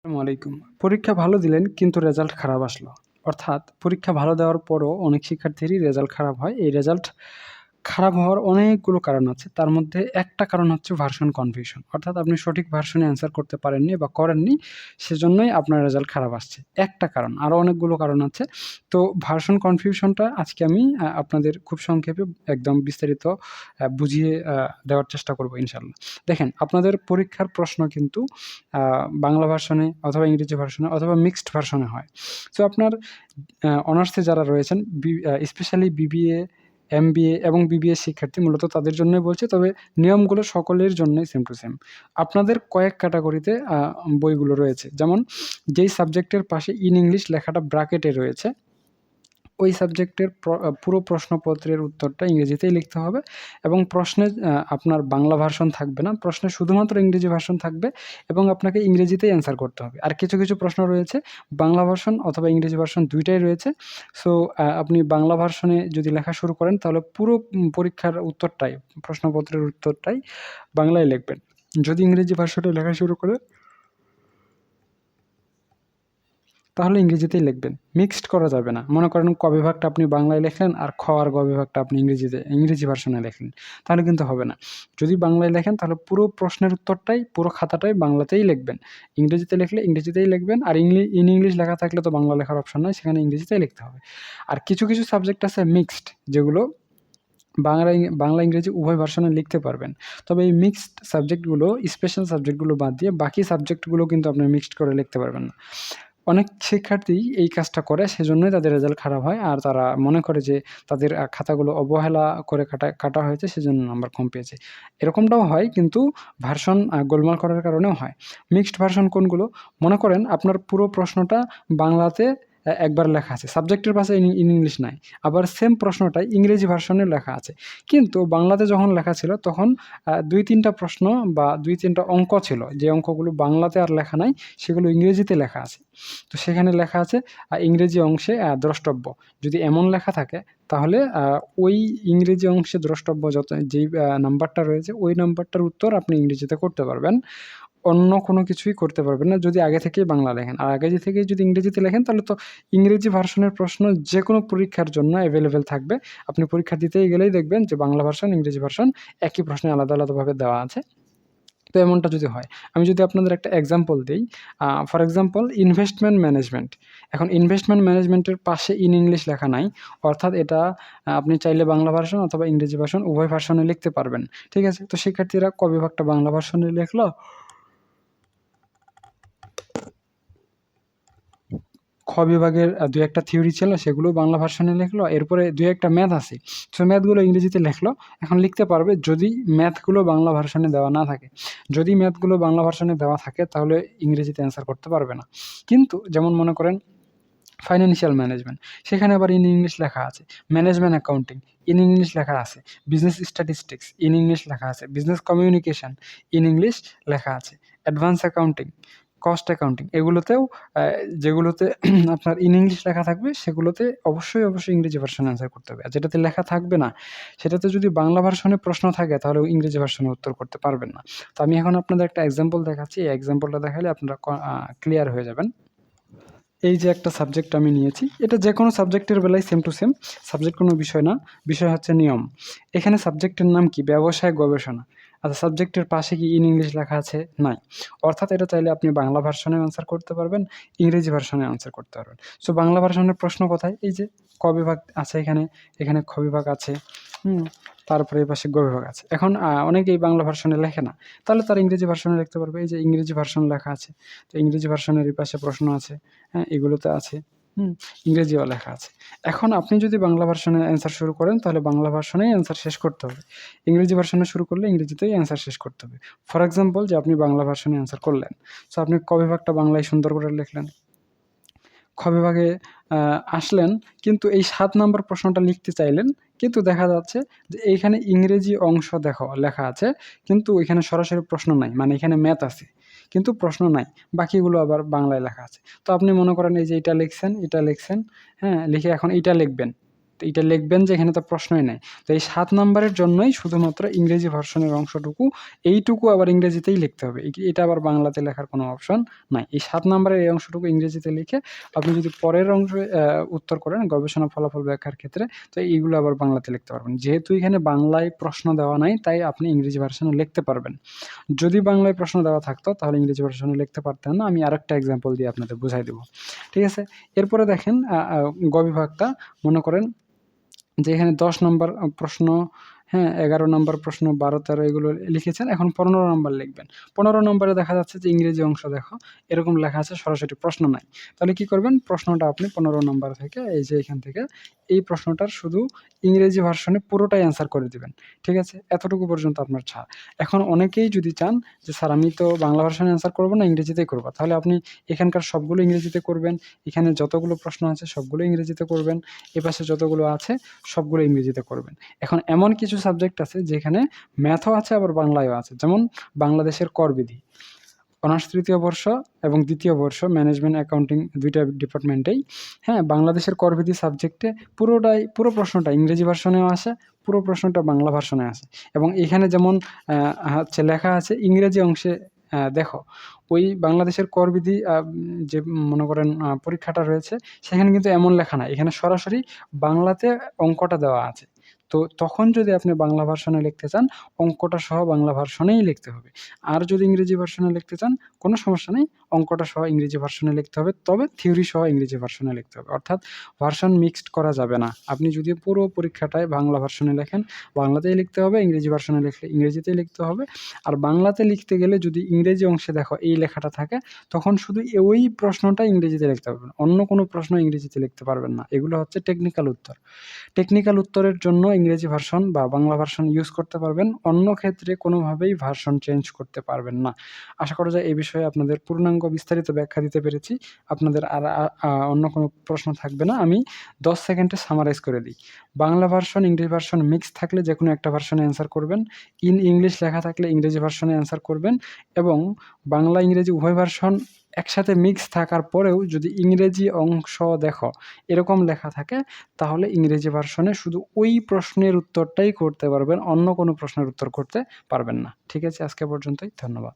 আসসালামু আলাইকুম। পরীক্ষা ভালো দিলেন কিন্তু রেজাল্ট খারাপ আসলো। অর্থাৎ পরীক্ষা ভালো দেওয়ার পরও অনেক শিক্ষার্থীরই রেজাল্ট খারাপ হয়। এই রেজাল্ট খারাপ হওয়ার অনেকগুলো কারণ আছে। তার মধ্যে একটা কারণ হচ্ছে ভার্সন কনফিউশন। অর্থাৎ আপনি সঠিক ভার্সনে অ্যান্সার করতে পারেননি বা করেননি, সেজন্যই আপনার রেজাল্ট খারাপ আসছে। একটা কারণ, আরো অনেকগুলো কারণ আছে। তো ভার্সন কনফিউশনটা আজকে আমি আপনাদের খুব সংক্ষেপে একদম বিস্তারিত বুঝিয়ে দেওয়ার চেষ্টা করব ইনশাআল্লাহ। দেখেন, আপনাদের পরীক্ষার প্রশ্ন কিন্তু আ বাংলা ভার্সনে অথবা ইংরেজি ভার্সনে অথবা মিক্সড ভার্সনে হয়। সো আপনার অনার্সে যারা রয়েছেন স্পেশালি বিবিএ, এমবিএ এবং বিবিএ শিক্ষার্থী মূলত তাদের জন্যই বলছি। তবে নিয়মগুলো সকলের জন্যই সেম টু সেম। আপনাদের কয়েক ক্যাটেগরিতে বইগুলো রয়েছে। যেমন যেই সাবজেক্টের পাশে ইন ইংলিশ লেখাটা ব্র্যাকেটে রয়েছে, ওই সাবজেক্টের পুরো প্রশ্নপত্রের উত্তরটা ইংরেজিতেই লিখতে হবে এবং প্রশ্নে আপনার বাংলা ভার্সন থাকবে না। প্রশ্নে শুধুমাত্র ইংরেজি ভার্সন থাকবে এবং আপনাকে ইংরেজিতেই অ্যান্সার করতে হবে। আর কিছু, কিছু প্রশ্ন রয়েছে বাংলা ভার্সন অথবা ইংরেজি ভার্সন ২ টাই রয়েছে। সো আপনি বাংলা ভার্সনে যদি লেখা শুরু করেন তাহলে পুরো পরীক্ষার উত্তরটাই, প্রশ্নপত্রের উত্তরটাই বাংলায় লিখবেন। যদি ইংরেজি ভার্সনে লেখা শুরু করেন তাহলে ইংরেজিতেই লিখবেন। মিক্সড করা যাবে না। মনে করেন ক বিভাগটা আপনি বাংলায় লেখলেন আর খ আর গ বিভাগটা আপনি ইংরেজি ভার্সনে লেখলেন। তাহলে কিন্তু হবে না। যদি বাংলায় লেখেন তাহলে পুরো প্রশ্নের উত্তরটাই, পুরো খাতাটাই বাংলাতেই লিখবেন। ইংরেজিতে লিখলে ইংরেজিতেই লিখবেন। আর ইন ইংলিশ লেখা থাকলে তো বাংলা লেখার অপশন নাই, সেখানে ইংরেজিতেই লিখতে হবে। আর কিছু, কিছু সাবজেক্ট আছে মিক্সড, যেগুলো বাংলা ইংরেজি উভয় ভার্সনে লিখতে পারবেন। তবে এই মিক্সড সাবজেক্টগুলো, স্পেশাল সাবজেক্টগুলো বাদ দিয়ে বাকি সাবজেক্টগুলো কিন্তু আপনি মিক্সড করে লিখতে পারবেন না। অনেক শিক্ষার্থী এই কাজটা করে, সেজন্যই তাদের রেজাল্ট খারাপ হয়। আর তারা মনে করে যে তাদের খাতাগুলো অবহেলা করে কাটা হয়েছে, সেজন্য নাম্বার কম পেয়েছে। এরকমটাও হয়, কিন্তু ভার্সন গোলমাল করার কারণেও হয়। মিক্সড ভার্সন কোনগুলো? মনে করেন আপনার পুরো প্রশ্নটা বাংলাতে একবার লেখা আছে। সাবজেক্টের পাশে ইন ইংলিশ নাই। আবার সেম প্রশ্নটাই ইংরেজি ভার্সনে লেখা আছে। কিন্তু বাংলাতে যখন লেখা ছিল তখন ২-৩ টা প্রশ্ন বা ২-৩ টা অঙ্ক ছিল। যে অঙ্কগুলো বাংলাতে আর লেখা নাই, সেগুলো ইংরেজিতে লেখা আছে। তো সেখানে লেখা আছে ইংরেজি অংশে দ্রষ্টব্য। যদি এমন লেখা থাকে তাহলে ওই ইংরেজি অংশে দ্রষ্টব্য যেই নাম্বারটা রয়েছে, ওই নাম্বারটার উত্তর আপনি ইংরেজিতে করতে পারবেন। অন্য কোনো কিছুই করতে পারবেন না যদি আগে থেকেই বাংলা লেখেন। আর আগে থেকেই যদি ইংরেজিতে লেখেন তাহলে তো ইংরেজি ভার্সনের প্রশ্ন যেকোনো পরীক্ষার জন্য এভেইলেবল থাকবে। আপনি পরীক্ষা দিতেই গেলেই দেখবেন যে বাংলা ভার্সন, ইংরেজি ভার্সন একই প্রশ্নে আলাদা, আলাদাভাবে দেওয়া আছে। তো এমনটা যদি হয়, আমি যদি আপনাদের একটা এক্সাম্পল দেই, ফর এক্সাম্পল ইনভেস্টমেন্ট ম্যানেজমেন্ট। এখন ইনভেস্টমেন্ট ম্যানেজমেন্টের পাশে ইন ইংলিশ লেখা নাই। অর্থাৎ এটা আপনি চাইলে বাংলা ভার্সন অথবা ইংরেজি ভার্সন উভয় ভার্সনে লিখতে পারবেন। ঠিক আছে? তো শিক্ষার্থীরা ক বিভাগটা বাংলা ভার্সনে লিখলো, খ বিভাগের ২-১ টা থিওরি ছিল, সেগুলোও বাংলা ভার্সনে লিখলো। এরপরে ২-১ টা ম্যাথ আছে। সো ম্যাথগুলো ইংরেজিতে লিখলো। এখন লিখতে পারবে যদি ম্যাথগুলো বাংলা ভার্সনে দেওয়া না থাকে। যদি ম্যাথগুলো বাংলা ভার্সনে দেওয়া থাকে তাহলে ইংরেজিতে অ্যান্সার করতে পারবে না। কিন্তু যেমন মনে করেন ফাইন্যান্সিয়াল ম্যানেজমেন্ট, সেখানে আবার ইন ইংলিশ লেখা আছে। ম্যানেজমেন্ট অ্যাকাউন্টিং, ইন ইংলিশ লেখা আছে। বিজনেস স্ট্যাটিস্টিক্স, ইন ইংলিশ লেখা আছে। বিজনেস কমিউনিকেশন, ইন ইংলিশ লেখা আছে। অ্যাডভান্স অ্যাকাউন্টিং, কস্ট অ্যাকাউন্টিং, এগুলোতেও যেগুলোতে আপনার ইন ইংলিশ লেখা থাকবে সেগুলোতে অবশ্যই, অবশ্যই ইংরেজি ভার্সনে অ্যান্সার করতে হবে। আর যেটাতে লেখা থাকবে না, সেটাতে যদি বাংলা ভার্সনে প্রশ্ন থাকে তাহলে ইংরেজি ভার্সনে উত্তর করতে পারবেন না। তো আমি এখন আপনাদের একটা এক্সাম্পল দেখাচ্ছি। এই এক্সাম্পলটা দেখালে আপনারা ক্লিয়ার হয়ে যাবেন। এই যে একটা সাবজেক্ট আমি নিয়েছি, এটা যেকোনো সাবজেক্টের বেলায় সেম টু সেম। সাবজেক্ট কোনো বিষয় না, বিষয় হচ্ছে নিয়ম। এখানে সাবজেক্টের নাম কি? ব্যবসায় গবেষণা। আচ্ছা, সাবজেক্টের পাশে কি ইন ইংলিশ লেখা আছে? নাই। অর্থাৎ এটা চাইলে আপনি বাংলা ভার্সনেও আনসার করতে পারবেন, ইংরেজি ভার্সনে আনসার করতে পারবেন। সো বাংলা ভার্সনের প্রশ্ন কোথায়? এই যে ক বিভাগ আছে এখানে, এখানে খ বিভাগ আছে, তারপরে এপাশে গ বিভাগ আছে। এখন অনেকেই বাংলা ভার্সনে লেখে না, তাহলে তারা ইংরেজি ভার্সনে লিখতে পারবে। এই যে ইংরেজি ভার্সন লেখা আছে, তো ইংরেজি ভার্সনের এপাশে প্রশ্ন আছে, হ্যাঁ? এগুলোতে আছে, ইংরেজিও লেখা আছে। এখন আপনি যদি বাংলা ভার্সনে অ্যান্সার শুরু করেন তাহলে বাংলা ভার্সনেই অ্যান্সার শেষ করতে হবে। ইংরেজি ভার্সনে শুরু করলে ইংরেজিতেই অ্যান্সার শেষ করতে হবে। ফর এক্সাম্পল যে আপনি বাংলা ভার্সনে অ্যান্সার করলেন। সো আপনি ক বিভাগটা বাংলায় সুন্দর করে লিখলেন। খ বিভাগে আসলেন, কিন্তু এই ৭ নাম্বার প্রশ্নটা লিখতে চাইলেন, কিন্তু দেখা যাচ্ছে যে এইখানে ইংরেজি অংশ লেখা আছে, কিন্তু এখানে সরাসরি প্রশ্ন নাই। মানে এখানে ম্যাথ আছে, কিন্তু প্রশ্ন নাই। বাকিগুলো আবার বাংলায় লেখা আছে। তো আপনি মনে করেন এই যে এটা লিখছেন, হ্যাঁ? লিখে এখন এইটা লিখবেন। তো এটা লিখবেন যে এখানে তো প্রশ্নই নাই। তো এই 7 নাম্বারের জন্যই শুধুমাত্র ইংরেজি ভার্সনের অংশটুকু, এইটুকু আবার ইংরেজিতেই লিখতে হবে। এটা আবার বাংলাতে লেখার কোনো অপশন নাই। এই 7 নাম্বারের এই অংশটুকু ইংরেজিতে লিখে আপনি যদি পরের অংশে উত্তর করেন গবেষণা ফলাফল ব্যাখ্যার ক্ষেত্রে, তো এইগুলো আবার বাংলাতে লিখতে পারবেন। যেহেতু এখানে বাংলায় প্রশ্ন দেওয়া নাই, তাই আপনি ইংরেজি ভার্সনে লিখতে পারবেন। যদি বাংলায় প্রশ্ন দেওয়া থাকতো তাহলে ইংরেজি ভার্সনে লিখতে পারতেন না। আমি আরেকটা এক্সাম্পল দিয়ে আপনাদের বুঝাই দেব। ঠিক আছে? এরপরে দেখেন গ বিভাগটা মনে করেন যে এখানে 10 নম্বর প্রশ্ন, হ্যাঁ, 11 নম্বর প্রশ্ন, 12, 13 এগুলো লিখেছেন। এখন 15 নম্বর লিখবেন। 15 নম্বরে দেখা যাচ্ছে যে ইংরেজি অংশ দেখো, এরকম লেখা আছে, সরাসরি প্রশ্ন নাই। তাহলে কি করবেন? প্রশ্নটা আপনি 15 নম্বর থেকে এই যে এখান থেকে এই প্রশ্নটার শুধু ইংরেজি ভার্সনে পুরোটাই অ্যান্সার করে দিবেন। ঠিক আছে? এতটুকু পর্যন্ত আপনার ছাড়। এখন অনেকেই যদি চান যে স্যার আমি তো বাংলা ভার্সনে অ্যান্সার করব না, ইংরেজিতেই করব। তাহলে আপনি এখানকার সবগুলো ইংরেজিতে করবেন। এখানে যতগুলো প্রশ্ন আছে সবগুলো ইংরেজিতে করবেন। এপাশে যতগুলো আছে সবগুলো ইংরেজিতে করবেন। এখন এমন কিছু সাবজেক্ট আছে যেখানে ম্যাথও আছে আবার বাংলায়ও আছে। যেমন বাংলাদেশের করবিধি। অনার্স ৩য় বর্ষ এবং ২য় বর্ষ ম্যানেজমেন্ট অ্যাকাউন্টিং ২ টা ডিপার্টমেন্টেই, হ্যাঁ, বাংলাদেশের করবিধি সাবজেক্টে পুরো প্রশ্নটা ইংরেজি ভার্সনেও আসে, পুরো প্রশ্নটা বাংলা ভার্সনে আসে। এবং এখানে যেমন হচ্ছে লেখা আছে ইংরেজি অংশে, দেখো ওই বাংলাদেশের করবিধি যে মনে করেন পরীক্ষাটা রয়েছে সেখানে কিন্তু এমন লেখা নাই। এখানে সরাসরি বাংলাতে অঙ্কটা দেওয়া আছে। তো তখন যদি আপনি বাংলা ভার্সনে লিখতে চান, অঙ্কটা সহ বাংলা ভার্সনেই লিখতে হবে। আর যদি ইংরেজি ভার্সনে লিখতে চান, কোনো সমস্যা নেই। অঙ্কটা সহ ইংরেজি ভার্সনে লিখতে হবে। তবে থিওরি সহ ইংরেজি ভার্সনে লিখতে হবে। অর্থাৎ ভার্সন মিক্সড করা যাবে না। আপনি যদি পুরো পরীক্ষাটায় বাংলা ভার্সনে লেখেন, বাংলাতেই লিখতে হবে। ইংরেজি ভার্সনে লিখলে ইংরেজিতেই লিখতে হবে। আর বাংলাতে লিখতে গেলে যদি ইংরেজি অংশে দেখো এই লেখাটা থাকে, তখন শুধু ওই প্রশ্নটা ইংরেজিতে লিখতে পারবেন। অন্য কোনো প্রশ্ন ইংরেজিতে লিখতে পারবেন না। এগুলো হচ্ছে টেকনিক্যাল উত্তর। টেকনিক্যাল উত্তরের জন্য ইংরেজি ভার্সন বা বাংলা ভার্সন ইউজ করতে পারবেন। অন্য ক্ষেত্রে কোনোভাবেই ভার্সন চেঞ্জ করতে পারবেন না। আশা করা যায় এই বিষয়ে আপনাদের পূর্ণাঙ্গ বিস্তারিত ব্যাখ্যা দিতে পেরেছি। আপনাদের আর অন্য কোনো প্রশ্ন থাকবে না। আমি 10 সেকেন্ডে সামারাইজ করে দিই। বাংলা ভার্সন, ইংরেজি ভার্সন মিক্স থাকলে যেকোনো একটা ভার্সনে অ্যান্সার করবেন। ইন ইংলিশ লেখা থাকলে ইংরেজি ভার্সনে অ্যান্সার করবেন এবং বাংলা ইংরেজি উভয় ভার্সন একসাথে মিক্স থাকার পরেও যদি ইংরেজি অংশ দেখো এরকম লেখা থাকে, তাহলে ইংরেজি ভার্সনে শুধু ওই প্রশ্নের উত্তরটাই করতে পারবেন। অন্য কোনো প্রশ্নের উত্তর করতে পারবেন না। ঠিক আছে? আজকে পর্যন্তই। ধন্যবাদ।